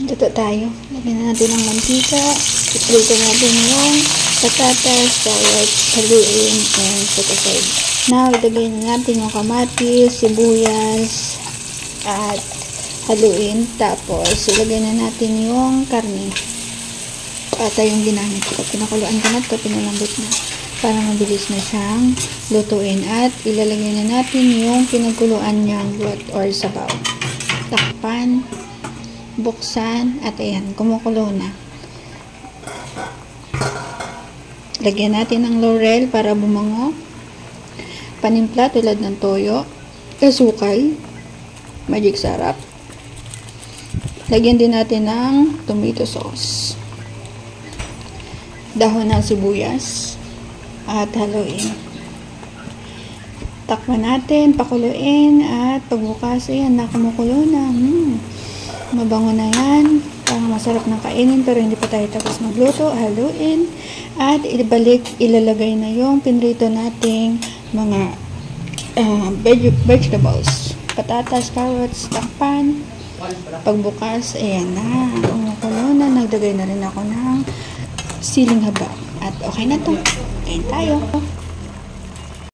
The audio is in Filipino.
Luto tayo. Lagyan na natin ng mantika. Iprito natin yung patatas, carrots, haluin, and set aside. Now, ilagay na natin yung kamatis, sibuyas, at haluin. Tapos, ilagay na natin yung karne. Pata yung ginamit ko. Pinakuluan ko na ito, pinalambot na. Para mabilis na siyang lutuin. At ilalagay na natin yung pinagkuluan niyang broth or sabaw. Takpan, buksan, at ayan, kumukulo na. Lagyan natin ng laurel para bumango. Panimpla tulad ng toyo, asukal, magic sarap. Lagyan din natin ng tomato sauce. Dahon ng sibuyas. At haluin. Takpan natin, pakuluin, at pagbukas, ayan, nakumukulo na. Mabango na yan. Parang masarap ng kainin, pero hindi pa tayo tapos magluto. Haluin. At ibalik, ilalagay na yung pinrito nating mga vegetables. Patatas, carrots, takpan. Pagbukas, ayan na. Kumukulo na. Nagdagay na rin ako ng siling haba. At okay na to. Kain tayo.